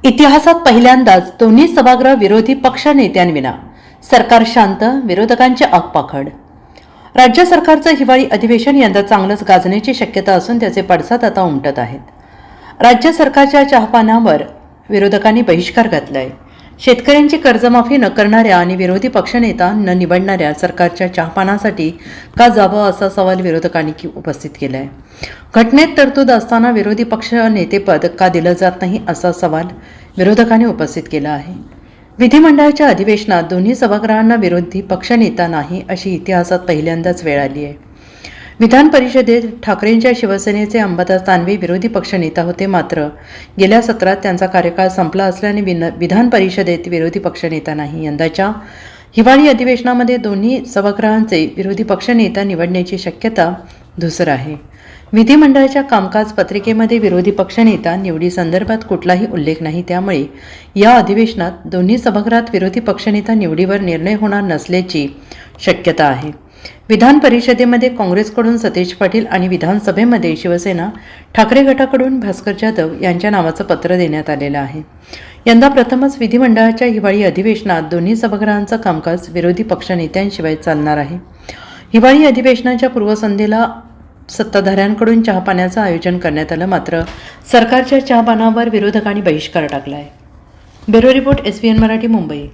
इतिहासात पहिल्यांदाच दोन्ही सभागृह विरोधी पक्ष नेत्यांविना सरकार शांत, विरोधकांचे आगपाखड. राज्य सरकारचं हिवाळी अधिवेशन यंदा चांगलंच गाजण्याची शक्यता असून त्याचे पडसाद आता उमटत आहेत. राज्य सरकारच्या चहापानावर विरोधकांनी बहिष्कार घातलाय. शेतकऱ्यांची कर्जमाफी न करणाऱ्या आणि विरोधी पक्षनेता न निवडणाऱ्या सरकारच्या चहापानासाठी का जावं असा सवाल विरोधकांनी उपस्थित केलाय. घटनेत तरतूद असताना विरोधी पक्ष नेतेपद का दिलं जात नाही असा सवाल विरोधकांनी उपस्थित केला आहे. विधिमंडळाच्या अधिवेशनात दोन्ही सभागृहांना विरोधी पक्षनेता नाही अशी इतिहासात पहिल्यांदाच वेळ आली आहे. विधान परिषदेत ठाकरेंच्या शिवसेनेचे अंबादास दानवे विरोधी पक्षनेता होते, मात्र गेल्या सत्रात त्यांचा कार्यकाळ संपला असल्याने विधान परिषदेत विरोधी पक्षनेता नाही. यंदाच्या हिवाळी अधिवेशनामध्ये दोन्ही सभागृहांचे विरोधी पक्षनेता निवडण्याची शक्यता धुसर आहे. विधिमंडळाच्या कामकाज पत्रिकेमध्ये विरोधी पक्षनेता निवडीसंदर्भात कुठलाही उल्लेख नाही. त्यामुळे या अधिवेशनात दोन्ही सभागृहात विरोधी पक्षनेता निवडीवर निर्णय होणार नसल्याची शक्यता आहे. विधान परिषदेमध्ये काँग्रेसकडून सतेज पाटील आणि विधानसभेमध्ये शिवसेना ठाकरे गटाकडून भास्कर जाधव यांच्या नावाचं पत्र देण्यात आलेलं आहे. यंदा प्रथमच विधिमंडळाच्या हिवाळी अधिवेशनात दोन्ही सभागृहांचं कामकाज विरोधी पक्षनेत्यांशिवाय चालणार आहे. हिवाळी अधिवेशनाच्या पूर्वसंध्येला सत्ताधाऱ्यांकडून चहापाण्याचं आयोजन करण्यात आलं, मात्र सरकारच्या चहापानावर विरोधकांनी बहिष्कार टाकला आहे. Bureau report, SBN Marathi, Mumbai.